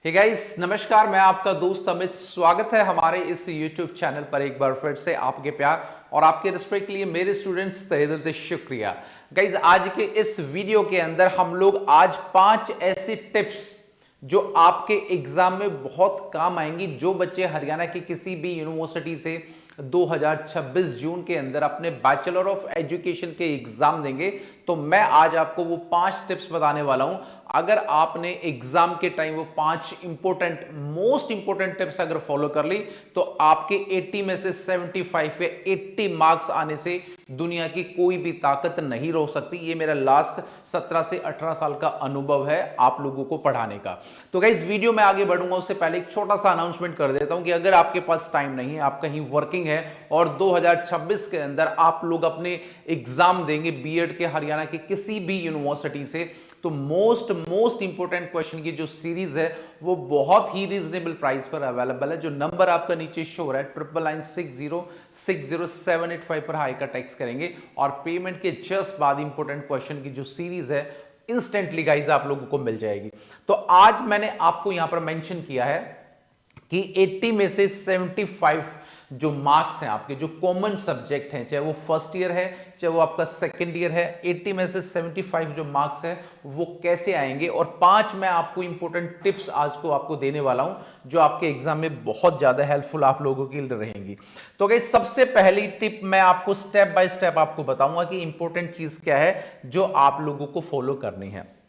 Hey guys, नमस्कार। मैं आपका दोस्त अमित। स्वागत है हमारे इस YouTube चैनल पर एक बार फिर से। आपके प्यार और आपके रिस्पेक्ट के लिए मेरे स्टूडेंट्स तहे दिल से शुक्रिया। गाइस, आज के इस वीडियो के अंदर हम लोग आज 5 ऐसी टिप्स जो आपके एग्जाम में बहुत काम आएंगी, जो बच्चे हरियाणा की किसी भी यूनिवर्सिटी से 2026 जून के अंदर अपने बैचलर ऑफ एजुकेशन के एग्जाम देंगे, तो मैं आज आपको वो 5 टिप्स बताने वाला हूं। अगर आपने एग्जाम के टाइम वो 5 इंपॉर्टेंट मोस्ट इंपॉर्टेंट टिप्स अगर फॉलो कर ली, तो आपके 80 में से 75 या 80 मार्क्स आने से दुनिया की कोई भी ताकत नहीं रोक सकती। ये मेरा लास्ट 17 से 18 साल का अनुभव है आप लोगों को पढ़ाने का। तो गाइस, वीडियो में आगे बढ़ूंगा उससे पहले एक छोटा सा अनाउंसमेंट कर देता हूं कि अगर आपके पास टाइम नहीं है, आप कहीं वर्किंग है और 2026 के अंदर आप लोग अपने एग्जाम देंगे बीएड के हरियाणा के किसी भी यूनिवर्सिटी से, तो मोस्ट इंपोर्टेंट क्वेश्चन की जो सीरीज है वो बहुत ही रीजनेबल प्राइस पर अवेलेबल है। जो नंबर आपका नीचे शो हो रहा है 9996060785 पर हाई का टेक्स्ट करेंगे और पेमेंट के जस्ट बाद इंपोर्टेंट क्वेश्चन की जो सीरीज है इंस्टेंटली गाइस आप लोगों को मिल जाएगी। तो आज मैंने आपको यहां पर मेंशन किया है कि 80 में से 75 जो मार्क्स हैं आपके, जो कॉमन सब्जेक्ट हैं, चाहे वो फर्स्ट ईयर है चाहे वो आपका सेकंड ईयर है, 80 में से 75 जो मार्क्स हैं वो कैसे आएंगे, और 5 मैं आपको इंपॉर्टेंट टिप्स आज को आपको देने वाला हूं जो आपके एग्जाम में बहुत ज्यादा हेल्पफुल आप लोगों के लिए रहेंगी। तो गाइस, सबसे पहली टिप मैं आपको स्टेप बाय स्टेप आपको बताऊंगा कि इंपॉर्टेंट चीज क्या है जो आप लोगों को फॉलो करनी है।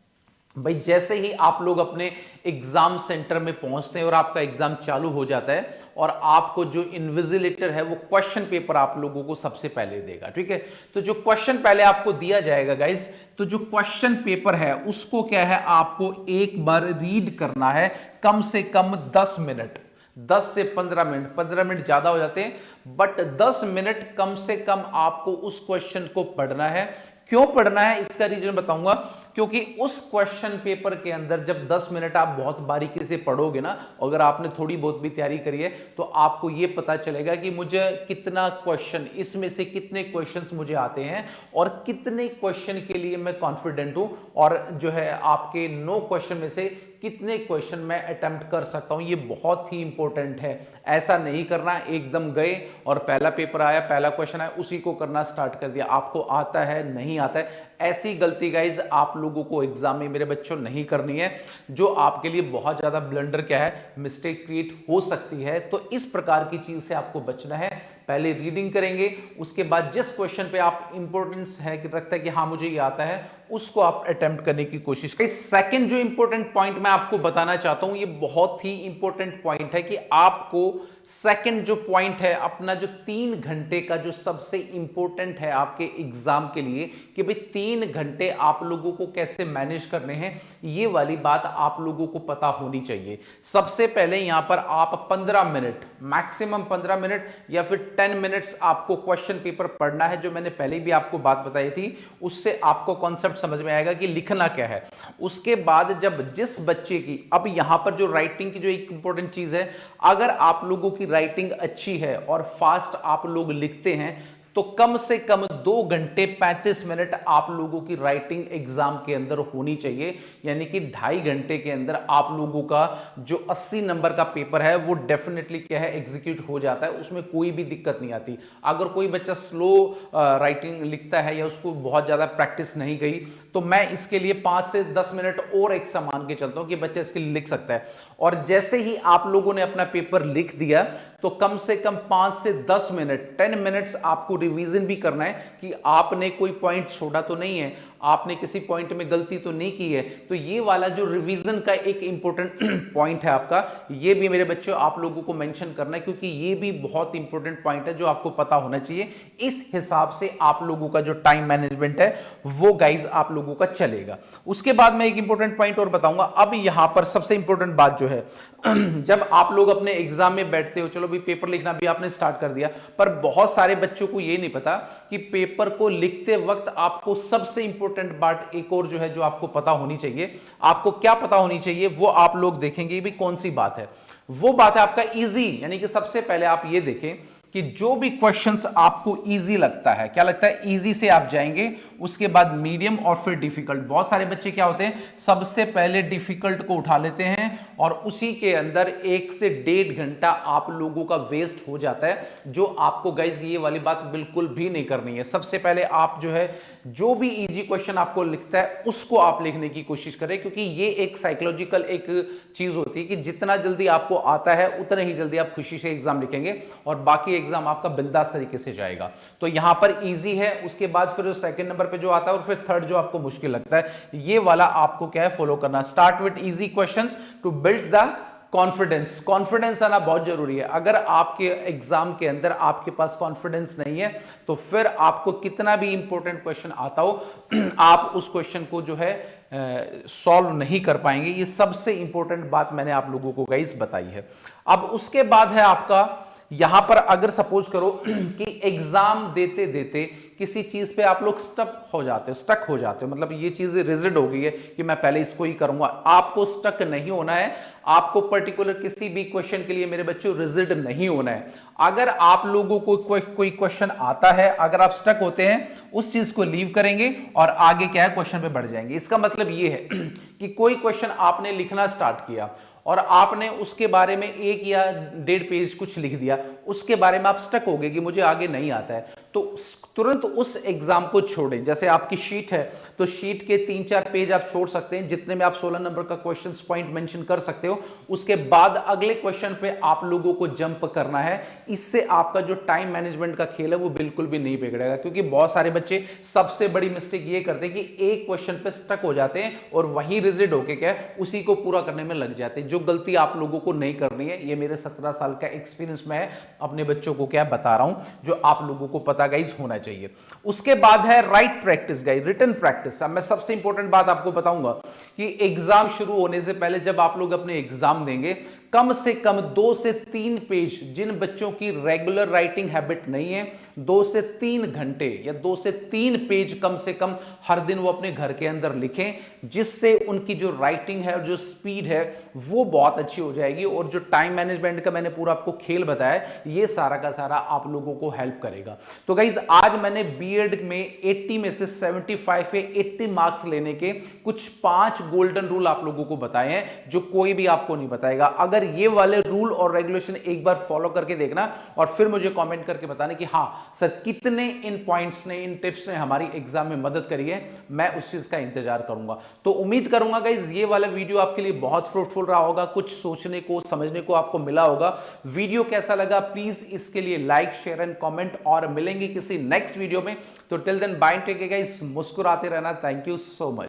भाई, जैसे ही आप लोग अपने एग्जाम सेंटर में पहुंचते हैं और आपका एग्जाम चालू हो जाता है और आपको जो इन्विजिलेटर है वो क्वेश्चन पेपर आप लोगों को सबसे पहले देगा, ठीक है। तो जो क्वेश्चन पहले आपको दिया जाएगा गाइस, तो जो क्वेश्चन पेपर है उसको क्या है, आपको एक बार रीड करना है कम से कम 10 मिनट, 10 से 15 मिनट। 15 मिनट ज्यादा हो जाते हैं, बट 10 मिनट कम से कम आपको उस क्वेश्चन को पढ़ना है। क्यों पढ़ना है इसका रीजन बताऊंगा, क्योंकि उस क्वेश्चन पेपर के अंदर जब 10 मिनट आप बहुत बारीकी से पढ़ोगे ना, अगर आपने थोड़ी बहुत भी तैयारी करी है, तो आपको यह पता चलेगा कि मुझे कितना क्वेश्चन, इसमें से कितने क्वेश्चंस मुझे आते हैं और कितने क्वेश्चन के लिए मैं कॉन्फिडेंट हूं, और जो है आपके 9 क्वेश्चन में से कितने क्वेश्चन मैं अटेम्प्ट कर सकता हूं। ये बहुत ही इंपॉर्टेंट है। ऐसा नहीं करना एकदम गए और पहला पेपर आया, पहला क्वेश्चन आया, उसी को करना स्टार्ट कर दिया, आपको आता है नहीं आता है। ऐसी गलती गाइज आप लोगों को एग्जाम में मेरे बच्चों नहीं करनी है, जो आपके लिए बहुत ज्यादा ब्लंडर क्या है, मिस्टेक क्रिएट हो सकती है। तो इस प्रकार की चीज से आपको बचना है। पहले रीडिंग करेंगे, उसके बाद जिस क्वेश्चन पे आप इंपॉर्टेंस है कि रखता है कि हाँ मुझे ये आता है, उसको आप अटेम्प्ट करने की कोशिश करें। सेकंड जो इंपॉर्टेंट पॉइंट मैं आपको बताना चाहता हूं, ये बहुत ही इंपॉर्टेंट पॉइंट है कि आपको सेकंड जो पॉइंट है, अपना जो 3 घंटे का जो सबसे इंपॉर्टेंट है आपके एग्जाम के लिए, कि भाई 3 घंटे आप लोगों को कैसे मैनेज करने हैं, ये वाली बात आप लोगों को पता होनी चाहिए। सबसे पहले यहां पर आप 15 मिनट, मैक्सिमम 15 मिनट या फिर 10 मिनट्स आपको क्वेश्चन पेपर पढ़ना है। जो मैंने पहले भी आपको बात बताई थी, उससे आपको कॉन्सेप्ट समझ में आएगा कि लिखना क्या है। उसके बाद जब जिस बच्चे की, अब यहां पर जो राइटिंग की जो एक इंपॉर्टेंट चीज है, अगर आप लोगों की राइटिंग अच्छी है और फास्ट आप लोग लिखते हैं, तो कम से कम 2 घंटे 35 मिनट आप लोगों की राइटिंग एग्जाम के अंदर होनी चाहिए। यानी कि 2.5 घंटे के अंदर आप लोगों का जो 80 नंबर का पेपर है वो डेफिनेटली क्या है, एग्जीक्यूट हो जाता है। उसमें कोई भी दिक्कत नहीं आती। अगर कोई बच्चा स्लो राइटिंग लिखता है या उसको बहुत ज्यादा प्रैक्टिस नहीं गई, तो मैं इसके लिए 5 से 10 मिनट और एक मान के चलता हूं कि बच्चा इसके लिए लिख सकता है। और जैसे ही आप लोगों ने अपना पेपर लिख दिया, तो कम से कम 5 से 10 मिनट, 10 मिनट्स आपको रिवीजन भी करना है कि आपने कोई पॉइंट छोड़ा तो नहीं है, आपने किसी पॉइंट में गलती तो नहीं की है। तो ये वाला जो रिवीजन का एक इंपॉर्टेंट पॉइंट है आपका, ये भी मेरे बच्चों आप लोगों को मेंशन करना है, क्योंकि ये भी बहुत इंपॉर्टेंट पॉइंट है जो आपको पता होना चाहिए। इस हिसाब से आप लोगों का जो टाइम मैनेजमेंट है वो गाइज आप लोगों का चलेगा। उसके बाद मैं एक इंपॉर्टेंट पॉइंट और बताऊंगा। अब यहां पर सबसे इंपॉर्टेंट बात जो है, जब आप लोग अपने एग्जाम में बैठते हो, चलो भी पेपर लिखना भी आपने स्टार्ट कर दिया, पर बहुत सारे बच्चों को ये नहीं पता कि पेपर को लिखते वक्त आपको सबसे इंपॉर्टेंट बात एक और जो है, जो आपको पता होनी चाहिए। आपको क्या पता होनी चाहिए वो आप लोग देखेंगे भी कौन सी बात है। वो बात है आपका इजी, यानी कि सबसे पहले आप ये देखें कि जो भी क्वेश्चंस आपको इजी लगता है, क्या लगता है, इजी से आप जाएंगे, उसके बाद मीडियम और फिर डिफिकल्ट। बहुत सारे बच्चे क्या होते हैं, सबसे पहले डिफिकल्ट को उठा लेते हैं और उसी के अंदर 1 से 1.5 घंटा आप लोगों का वेस्ट हो जाता है, जो आपको गाइज ये वाली बात बिल्कुल भी नहीं करनी है। सबसे पहले आप जो है, जो भी इजी क्वेश्चन आपको लिखता है उसको आप लिखने की कोशिश करें, क्योंकि ये एक साइकोलॉजिकल एक चीज होती है कि जितना जल्दी आपको आता है उतना ही जल्दी आप खुशी से एग्जाम लिखेंगे और बाकी एग्जाम आपका बिंदास तरीके से जाएगा। तो यहां पर इजी है, उसके बाद फिर सेकंड नंबर पे जो आता है और फिर थर्ड जो आपको मुश्किल लगता है, ये वाला आपको क्या है, फॉलो करना। Start with easy questions to build the confidence. Confidence आना बहुत जरूरी है। अगर आपके एग्जाम के अंदर आपके पास कॉन्फिडेंस नहीं है तो फिर आपको कितना भी इंपॉर्टेंट क्वेश्चन आता हो आप उस क्वेश्चन को जो है सॉल्व नहीं कर पाएंगे। ये सबसे इंपॉर्टेंट बात मैंने आप लोगों को गाइस बताई है। अब उसके बाद है आपका, यहां पर अगर सपोज करो कि एग्जाम देते देते किसी चीज पे आप लोग स्टक हो जाते हो, मतलब ये चीज रिजिड हो गई है कि मैं पहले इसको ही करूंगा। आपको स्टक नहीं होना है, आपको पर्टिकुलर किसी भी क्वेश्चन के लिए मेरे बच्चों रिजिड नहीं होना है। अगर आप लोगों को कोई क्वेश्चन आता है, अगर आप स्टक होते हैं, उस चीज को लीव करेंगे और आगे क्या है, क्वेश्चन पे बढ़ जाएंगे। इसका मतलब ये है कि कोई क्वेश्चन आपने लिखना स्टार्ट किया और आपने उसके बारे में 1 या 1.5 पेज कुछ लिख दिया, उसके बारे में आप स्टक हो गए कि मुझे आगे नहीं आता है, तो तुरंत उस एग्जाम को छोड़ें। जैसे आपकी शीट है तो शीट के 3-4 पेज आप छोड़ सकते हैं, जितने में आप 16 नंबर का क्वेश्चन पॉइंट मेंशन कर सकते हो। उसके बाद अगले क्वेश्चन पे आप लोगों को जंप करना है। इससे आपका जो टाइम मैनेजमेंट का खेल है वो बिल्कुल भी नहीं बिगड़ेगा, क्योंकि बहुत सारे बच्चे सबसे बड़ी मिस्टेक ये करते हैं कि एक क्वेश्चन पे स्टक हो जाते हैं और वहीं रिजिड होके क्या है, उसी को पूरा करने में लग जाते हैं। जो गलती आप लोगों को नहीं करनी है, ये मेरे 17 साल का एक्सपीरियंस में अपने बच्चों को क्या बता रहा हूं, जो आप लोगों को पता गाइस होना चाहिए। उसके बाद है right practice guys, written practice. अब मैं सबसे इंपॉर्टेंट बात आपको बताऊंगा कि एग्जाम शुरू होने से पहले जब आप लोग अपने एग्जाम देंगे, कम से कम 2 से 3 पेज, जिन बच्चों की रेगुलर राइटिंग हैबिट नहीं है, 2 से 3 घंटे या 2 से 3 पेज कम से कम हर दिन वो अपने घर के अंदर लिखें, जिससे उनकी जो राइटिंग है और जो स्पीड है वो बहुत अच्छी हो जाएगी। और जो टाइम मैनेजमेंट का मैंने पूरा आपको खेल बताया, ये सारा का सारा आप लोगों को हेल्प करेगा। तो गाइज आज मैंने बीएड में 80 में से 75 या 80 मार्क्स लेने के कुछ 5 गोल्डन रूल आप लोगों को बताए हैं, जो कोई भी आपको नहीं बताएगा। अगर ये वाले रूल और रेगुलेशन एक बार फॉलो करके देखना और फिर मुझे कमेंट करके बताना कि हाँ सर कितने इन पॉइंट्स ने, इन टिप्स ने हमारी एग्जाम में मदद करी है, मैं उस चीज का इंतजार करूंगा। तो उम्मीद करूंगा गाइस ये वाला वीडियो आपके लिए बहुत फ्रूटफुल रहा होगा, कुछ सोचने को समझने को आपको मिला होगा। वीडियो कैसा लगा प्लीज इसके लिए लाइक शेयर एंड कमेंट, और मिलेंगे किसी नेक्स्ट वीडियो में। तो till then bye, take care guys, मुस्कुराते रहना। Thank you so much.